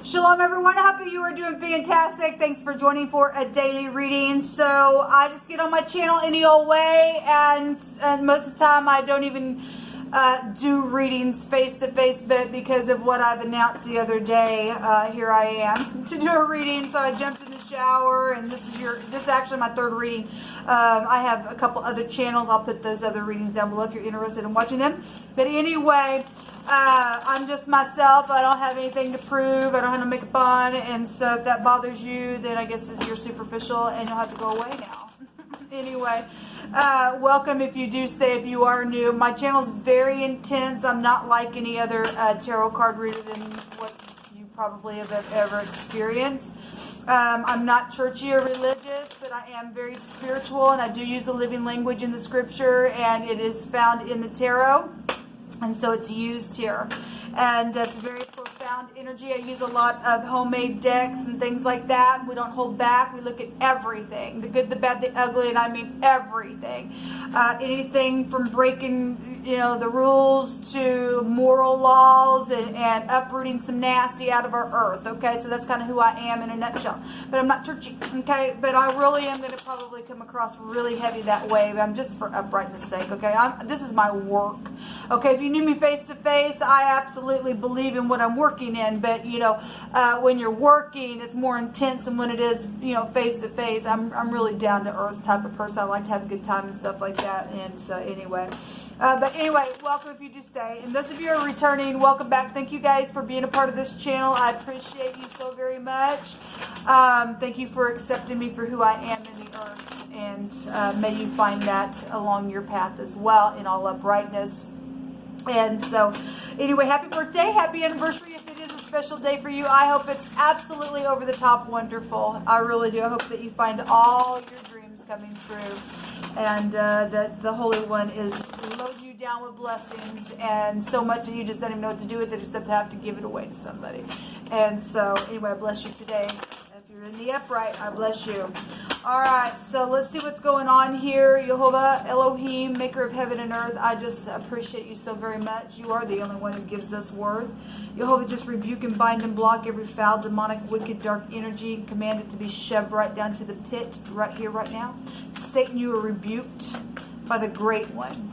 Shalom everyone, I hope that you are doing fantastic. Thanks for joining for a daily reading. So I just get on my channel any old way, and most of the time I don't even do readings face to face, but because of what I've announced the other day, here I am to do a reading. So I jumped in the shower, and this is actually my third reading. I have a couple other channels. I'll put those other readings down below if you're interested in watching them. But anyway, I'm just myself. I don't have anything to prove. I don't have no makeup on, and so if that bothers you, then I guess you're superficial and you'll have to go away now. Anyway, welcome if you do stay, if you are new. My channel is very intense. I'm not like any other tarot card reader than what you probably have ever experienced. I'm not churchy or religious, but I am very spiritual, and I do use the living language in the scripture, and it is found in the tarot. And so it's used here, and that's very profound energy. I use a lot of homemade decks and things like that. We don't hold back. We look at everything, the good, the bad, the ugly, and I mean everything. Anything from breaking, the rules to moral laws and uprooting some nasty out of our earth. Okay, so that's kind of who I am in a nutshell. But I'm not churchy. Okay, but I really am going to probably come across really heavy that way. But I'm just for uprightness sake. Okay, this is my work. Okay, if you knew me face to face, I absolutely believe in what I'm working in. But when you're working, it's more intense than when it is face to face. I'm really down to earth type of person. I like to have a good time and stuff like that. And so anyway. But anyway, welcome if you do stay. And those of you who are returning, welcome back. Thank you guys for being a part of this channel. I appreciate you so very much. Thank you for accepting me for who I am in the earth. And may you find that along your path as well in all uprightness. And so anyway, happy birthday, happy anniversary if it is a special day for you. I hope it's absolutely over the top wonderful. I really do. I hope that you find all your dreams coming true, and that the Holy One is loading you down with blessings, and so much that you just don't even know what to do with it except to have to give it away to somebody. And so anyway, I bless you today. If you're in the upright, I bless you. All right, so let's see what's going on here. Jehovah, Elohim, maker of heaven and earth, I just appreciate you so very much. You are the only one who gives us worth. Jehovah, just rebuke and bind and block every foul, demonic, wicked, dark energy, and command it to be shoved right down to the pit right here, right now. Satan, you are rebuked by the Great One.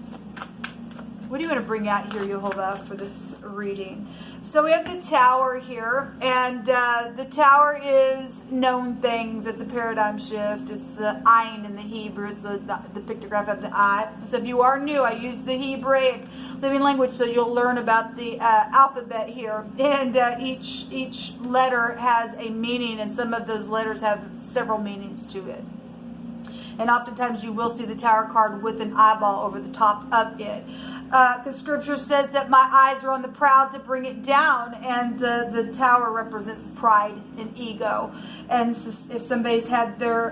What do you want to bring out here, Jehovah, for this reading? So we have the Tower here, and the Tower is known things. It's a paradigm shift. It's the ayin in the Hebrew. It's the pictograph of the eye. So if you are new, I use the Hebraic living language, so you'll learn about the alphabet here. And each letter has a meaning, and some of those letters have several meanings to it. And oftentimes you will see the Tower card with an eyeball over the top of it. Because scripture says that my eyes are on the proud to bring it down, and the Tower represents pride and ego. And if somebody's had their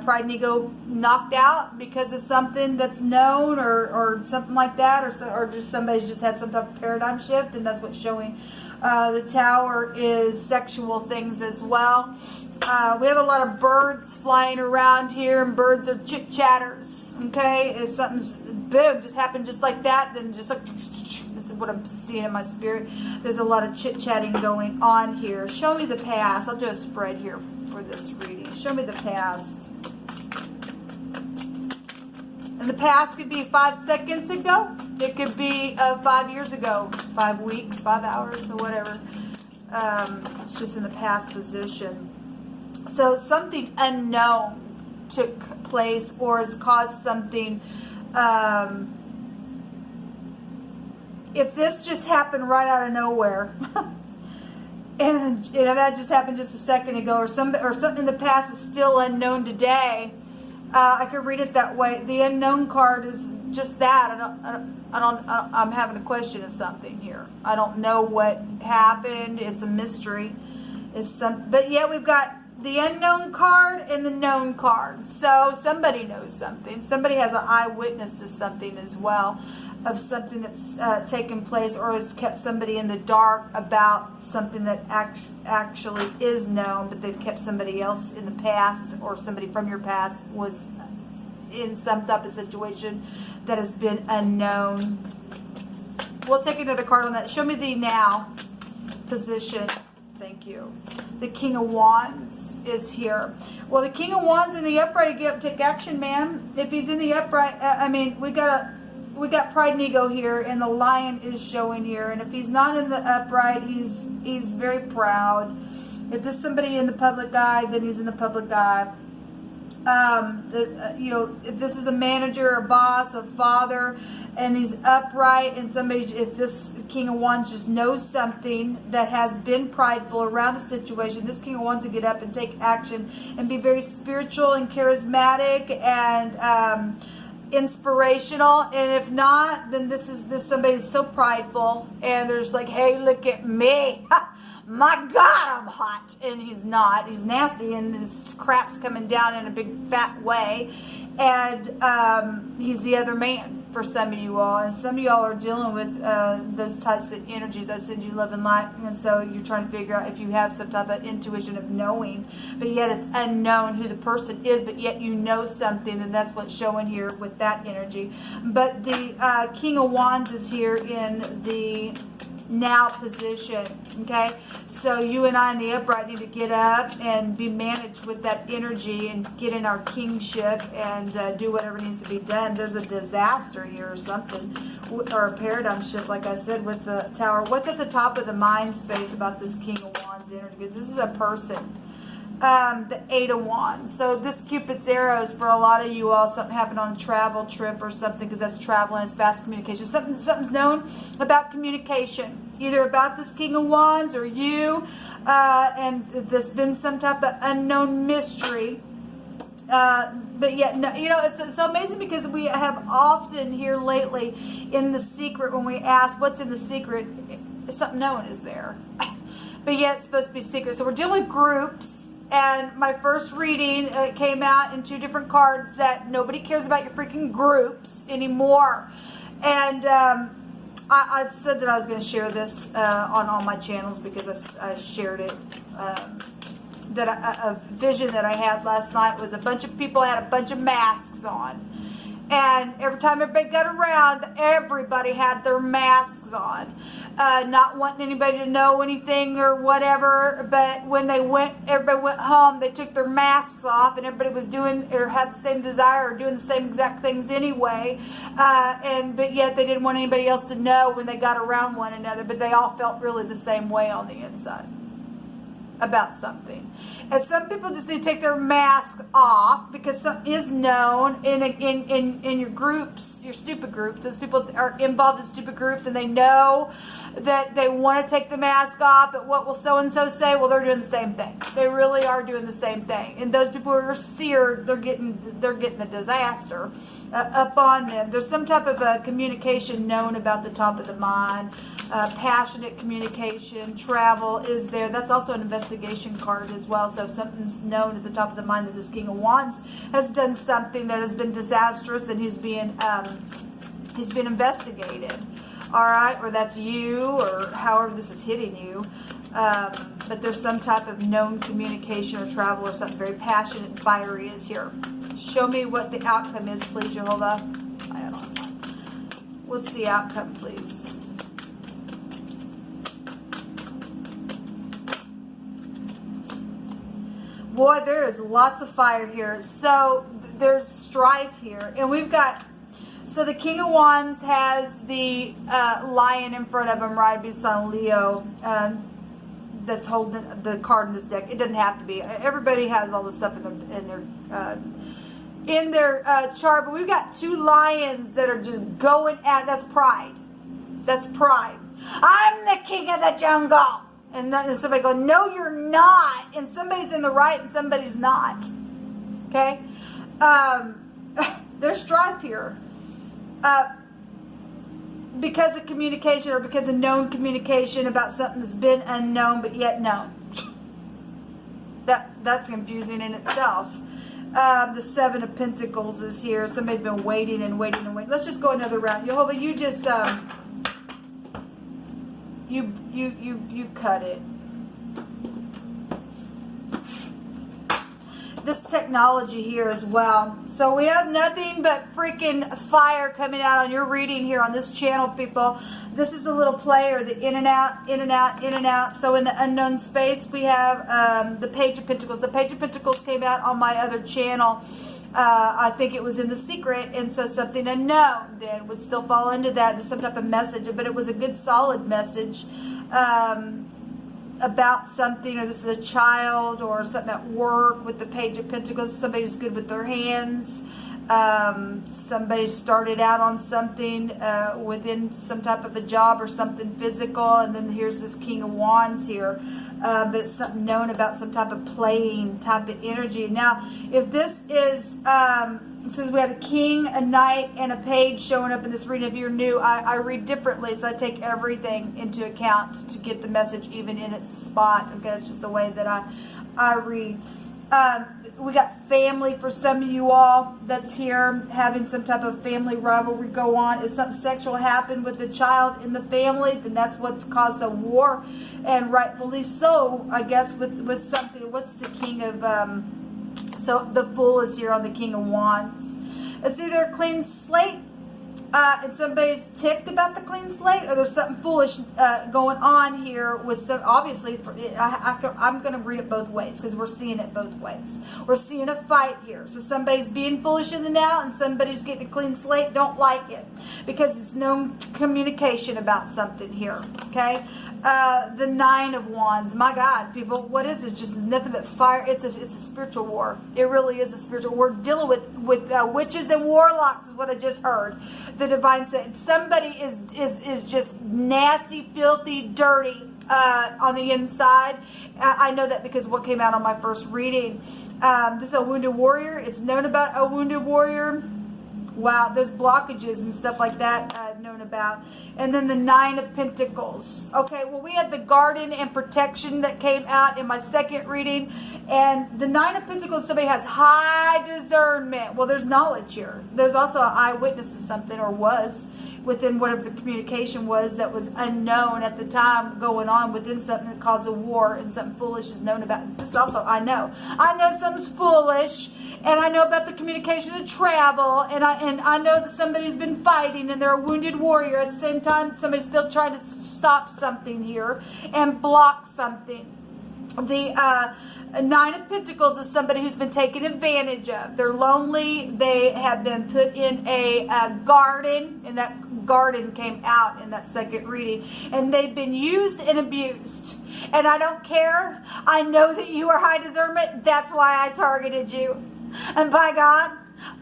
pride and ego knocked out because of something that's known or something like that, or just somebody's just had some type of paradigm shift, and that's what's showing. The Tower is sexual things as well. We have a lot of birds flying around here, and birds are chit-chatters, okay? If something's, boom, just happened just like that, then just like, this is what I'm seeing in my spirit. There's a lot of chit-chatting going on here. Show me the past. I'll do a spread here for this reading. Show me the past. And the past could be 5 seconds ago. It could be 5 years ago, 5 weeks, 5 hours, or whatever. It's just in the past position. So something unknown took place or has caused something. If this just happened right out of nowhere, and that just happened just a second ago, or something in the past is still unknown today, I could read it that way. The unknown card is just that. I'm having a question of something here. I don't know what happened. It's a mystery. But yeah, we've got the unknown card and the known card. So somebody knows something. Somebody has an eyewitness to something as well, of something that's taken place, or has kept somebody in the dark about something that actually is known, but they've kept somebody else in the past, or somebody from your past was in some type of situation that has been unknown. We'll take another card on that. Show me the now position. Thank thank you. The King of Wands is here. Well, the King of Wands in the upright, get up, take action, man. If he's in the upright, I mean, we got pride and ego here, and the Lion is showing here. And if he's not in the upright, he's very proud. If this is somebody in the public eye, then he's in the public eye. You know, if this is a manager, a boss, a father, and he's upright, and somebody, if this King of Wands just knows something that has been prideful around a situation, this King of Wands will get up and take action and be very spiritual and charismatic and inspirational. And if not, then this somebody is so prideful, and there's like, hey, look at me. My God, I'm hot. And he's not. He's nasty, and this crap's coming down in a big fat way. And he's the other man for some of you all. And some of y'all are dealing with those types of energies. I send you love and light. And so you're trying to figure out if you have some type of intuition of knowing, but yet it's unknown who the person is, but yet you know something, and that's what's showing here with that energy. But the King of Wands is here in the now position. Okay, so you and I in the upright need to get up and be managed with that energy and get in our kingship and do whatever needs to be done. There's a disaster here or something, or a paradigm shift, like I said, with the Tower. What's at the top of the mind space about this King of Wands energy? This is a person. The Eight of Wands. So this Cupid's arrows for a lot of you all, something happened on a travel trip or something, because that's travel and it's fast communication. Something's known about communication, either about this King of Wands or you, and there's been some type of unknown mystery. But yet, no, you know, it's so amazing, because we have often here lately in the secret, when we ask what's in the secret, something known is there. But yet it's supposed to be secret. So we're dealing with groups. And my first reading came out in 2 different cards that nobody cares about your freaking groups anymore. And I said that I was going to share this on all my channels, because I shared it. A vision that I had last night was a bunch of people had a bunch of masks on. And every time everybody got around, everybody had their masks on. Not wanting anybody to know anything or whatever. But when everybody went home, they took their masks off, and everybody was doing or had the same desire or doing the same exact things anyway. But yet they didn't want anybody else to know when they got around one another. But they all felt really the same way on the inside about something. And some people just need to take their mask off, because something is known in your groups, your stupid groups. Those people are involved in stupid groups, and they know that they want to take the mask off, but what will so-and-so say? Well, they're doing the same thing. They really are doing the same thing. And those people who are seared, they're getting the disaster up on them. There's some type of communication known about the top of the mind. Passionate communication, travel is there. That's also an investigation card as well. So if something's known at the top of the mind that this King of Wands has done something that has been disastrous, then he's being investigated. All right, or that's you, or however this is hitting you. But there's some type of known communication or travel or something very passionate and fiery is here. Show me what the outcome is, please, Jehovah. I don't have time. What's the outcome, please? Boy, there is lots of fire here. So there's strife here. And we've got, so the King of Wands has the lion in front of him, right? Be Sun Leo, that's holding the card in this deck. It doesn't have to be. Everybody has all this stuff in their chart. But we've got 2 lions that are just going at, that's pride. That's pride. I'm the king of the jungle. And somebody go, no, you're not. And somebody's in the right and somebody's not. Okay? There's strife here. Because of communication, or because of known communication about something that's been unknown but yet known. That's confusing in itself. The 7 of Pentacles is here. Somebody's been waiting and waiting and waiting. Let's just go another round. Jehovah, you just... You cut it. this technology here as well. So we have nothing but freaking fire coming out on your reading here on this channel, people. This is a little player, the in and out, in and out, in and out. So in the unknown space, we have the Page of Pentacles. The Page of Pentacles came out on my other channel. I think it was in the secret, and so something unknown then would still fall into that, some type of message, but it was a good solid message about something, or this is a child or something at work with the Page of Pentacles, somebody who's good with their hands, somebody started out on something within some type of a job or something physical, and then here's this King of Wands here, but it's something known about some type of playing type of energy. Now, if this is since we had a king, a knight, and a page showing up in this reading, if you're new, I read differently, so I take everything into account to get the message even in its spot. Okay, it's just the way that I read. We got family for some of you all that's here, having some type of family rivalry go on. If something sexual happened with the child in the family, then that's what's caused a war, and rightfully so, I guess, with something. What's the King of... so the Fool is here on the King of Wands. It's either a clean slate, and somebody's ticked about the clean slate, or there's something foolish going on here with some, obviously, I'm going to read it both ways, because we're seeing it both ways. We're seeing a fight here. So somebody's being foolish in the now, and somebody's getting a clean slate, don't like it, because it's no communication about something here, okay? The Nine of Wands. My God, people, what is it? Just nothing but fire. It's a spiritual war. It really is a spiritual war. We're dealing with witches and warlocks is what I just heard. The divine said somebody is just nasty, filthy, dirty on the inside. I know that because what came out on my first reading. This is a wounded warrior. It's known about a wounded warrior. Wow, there's blockages and stuff like that known about. And then the Nine of Pentacles. Okay, well, we had the garden and protection that came out in my second reading. And the Nine of Pentacles, somebody has high discernment. Well, there's knowledge here. There's also an eyewitness to something, or was, within whatever the communication was that was unknown at the time going on within something that caused a war, and something foolish is known about. This also, I know something's foolish. And I know about the communication of travel, and I know that somebody's been fighting, and they're a wounded warrior. At the same time, somebody's still trying to stop something here and block something. The Nine of Pentacles is somebody who's been taken advantage of. They're lonely. They have been put in a garden, and that garden came out in that second reading. And they've been used and abused. And I don't care. I know that you are high discernment. That's why I targeted you. And by God,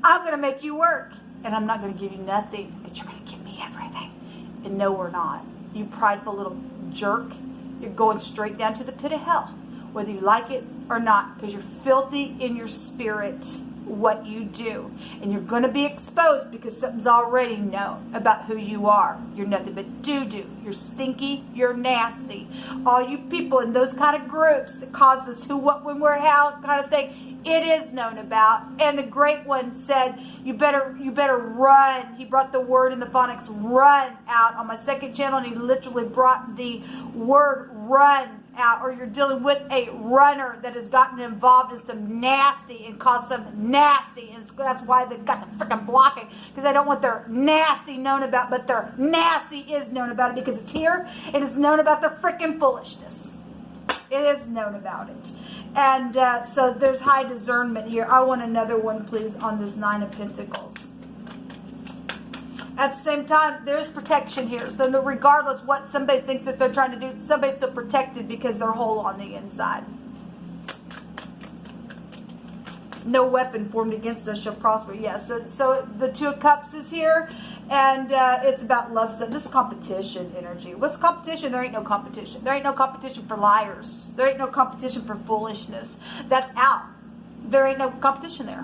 I'm going to make you work. And I'm not going to give you nothing, but you're going to give me everything. And no, we're not. You prideful little jerk. You're going straight down to the pit of hell, whether you like it or not, because you're filthy in your spirit, what you do. And you're going to be exposed because something's already known about who you are. You're nothing but doo-doo. You're stinky. You're nasty. All you people in those kind of groups that cause this who, what, when, where, how kind of thing, it is known about. And the Great One said, you better run. He brought the word in the phonics, run, out on my second channel, and he literally brought the word run out, or you're dealing with a runner that has gotten involved in some nasty and caused some nasty, and that's why they've got the freaking blocking, because they don't want their nasty known about, but their nasty is known about it, because it's here, and it's known about their freaking foolishness. It is known about it. And so there's high discernment here. I want another one, please, on this Nine of Pentacles. At the same time, there's protection here. So regardless what somebody thinks that they're trying to do, somebody's still protected because they're whole on the inside. No weapon formed against us shall prosper. Yes. So the Two of Cups is here. And it's about love. So this is competition energy. What's competition? There ain't no competition. There ain't no competition for liars. There ain't no competition for foolishness. That's out. There ain't no competition there.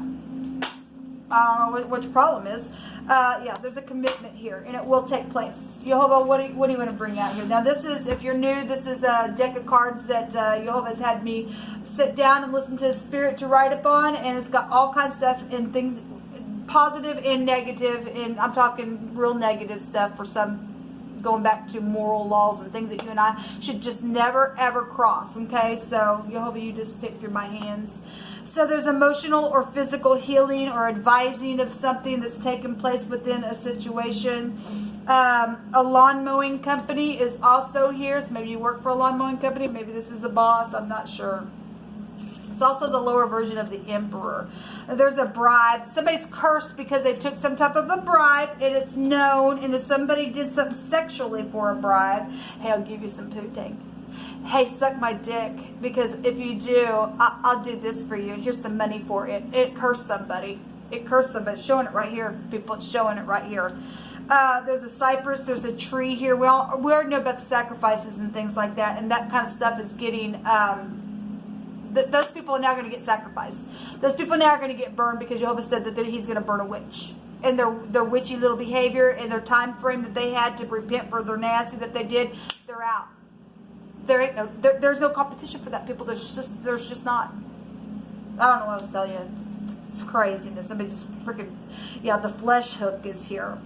What your problem is. Yeah, there's a commitment here, and it will take place. Jehovah, what do you want to bring out here? Now, this is, if you're new, this is a deck of cards that Jehovah has had me sit down and listen to his spirit to write upon, and it's got all kinds of stuff and things, positive and negative, and I'm talking real negative stuff for some going back to moral laws and things that you and I should just never ever cross. Okay, so Jehovah, you just pick through my hands. So there's emotional or physical healing or advising of something that's taken place within a situation. A lawn mowing company is also here. So maybe you work for a lawn mowing company. Maybe this is the boss. I'm not sure. It's also the lower version of the emperor. There's a bribe. Somebody's cursed because they took some type of a bribe, and it's known. And if somebody did something sexually for a bribe, hey, I'll give you some pooting. Hey, suck my dick, because if you do, I'll do this for you. Here's some money for it. It cursed somebody. It cursed somebody. It's showing it right here, people. It's showing it right here. There's a cypress. There's a tree here. We already know about the sacrifices and things like that, and that kind of stuff is getting. Those people are now going to get sacrificed. Those people now are going to get burned because Jehovah said that he's going to burn a witch. And their witchy little behavior and their time frame that they had to repent for their nasty that they did, they're out. There's no competition for that, people. There's just not. I don't know what else to tell you. It's craziness. Somebody just freaking, yeah, the flesh hook is here.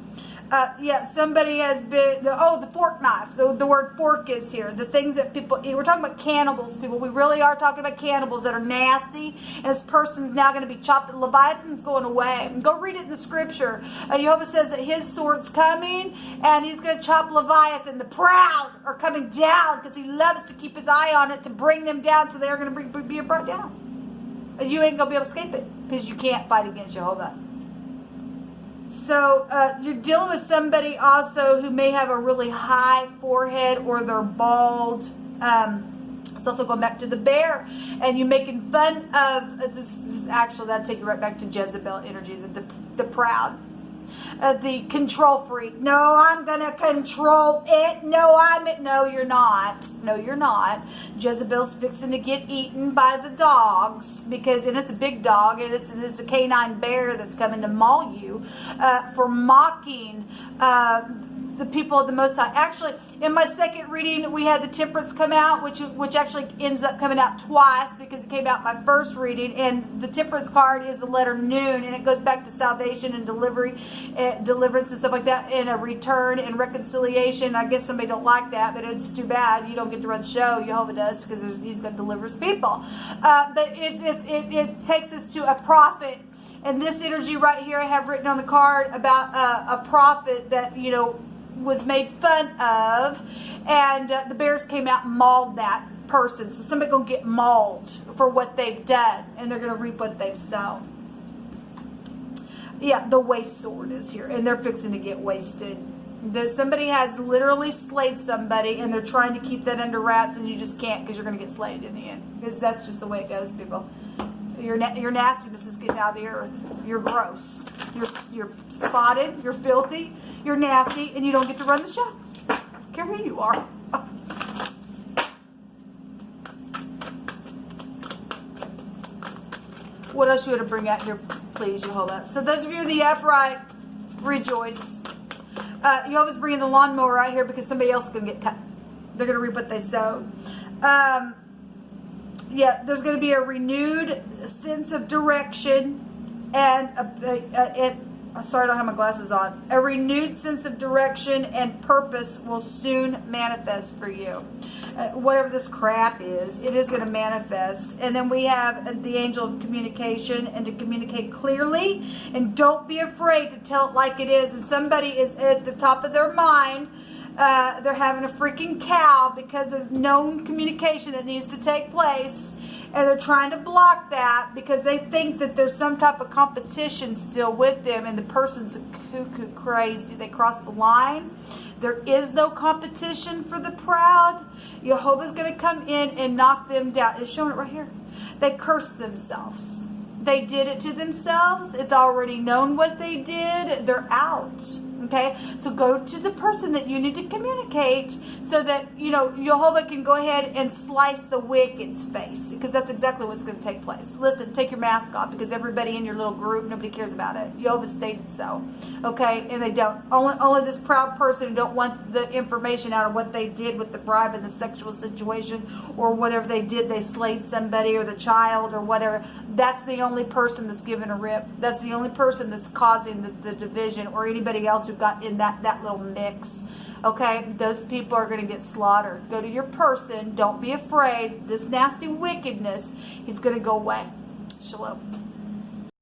Yeah, somebody has been, the fork knife. The word fork is here. The things that people eat. We're talking about cannibals, people. We really are talking about cannibals that are nasty. And this person's now going to be chopped. Leviathan's going away. And go read it in the scripture. Jehovah says that his sword's coming, and he's going to chop Leviathan. The proud are coming down because he loves to keep his eye on it to bring them down, so they're going to be brought down. And you ain't going to be able to escape it because you can't fight against Jehovah. So you're dealing with somebody also who may have a really high forehead or they're bald. It's also going back to the bear, and you're making fun of this. Actually, that'll take you right back to Jezebel energy, the proud. The control freak. No, I'm going to control it. No, you're not. No, you're not. Jezebel's fixing to get eaten by the dogs and it's a big dog, and it's a canine bear that's coming to maul you for mocking the people of the Most High. Actually, in my second reading, we had the temperance come out, which actually ends up coming out twice because it came out my first reading. And the temperance card is the letter Nun, and it goes back to salvation and deliverance and stuff like that, and a return and reconciliation. I guess somebody don't like that, but it's too bad. You don't get to run the show. Jehovah does, because he's going to deliver his people. But it takes us to a prophet. And this energy right here I have written on the card about a prophet that, was made fun of, and the bears came out and mauled that person. So somebody's going to get mauled for what they've done, and they're going to reap what they've sown. Yeah, the waste sword is here, and they're fixing to get wasted. Somebody has literally slayed somebody, and they're trying to keep that under wraps, and you just can't, because you're going to get slayed in the end. Because that's just the way it goes, people. Your nastiness is getting out of the earth. You're gross. You're spotted. You're filthy. You're nasty, and you don't get to run the show. I don't care who you are. What else you want to bring out here, please, Jehovah? So those of you in the upright, rejoice. Jehovah's bringing the lawnmower right here because somebody else is going to get cut. They're going to reap what they sowed. Yeah, there's going to be a renewed sense of direction and sorry, I don't have my glasses on. A renewed sense of direction and purpose will soon manifest for you. Whatever this crap is, it is going to manifest. And then we have the angel of communication, and to communicate clearly, and don't be afraid to tell it like it is. And somebody is at the top of their mind. They're having a freaking cow because of known communication that needs to take place, and they're trying to block that because they think that there's some type of competition still with them, and the person's cuckoo crazy. They cross the line. There is no competition for the proud. Jehovah's going to come in and knock them down. It's showing it right here. They cursed themselves. They did it to themselves. It's already known what they did. They're out. Okay, so go to the person that you need to communicate so that, Jehovah can go ahead and slice the wicked's face, because that's exactly what's going to take place. Listen, take your mask off, because everybody in your little group, nobody cares about it. Jehovah stated so. Okay, and they don't. Only this proud person who don't want the information out of what they did with the bribe and the sexual situation, or whatever they did, they slayed somebody or the child or whatever. That's the only person that's given a rip. That's the only person that's causing the division, or anybody else who got in that little mix. Okay, those people are going to get slaughtered. Go to your person. Don't be afraid. This nasty wickedness is going to go away. Shalom.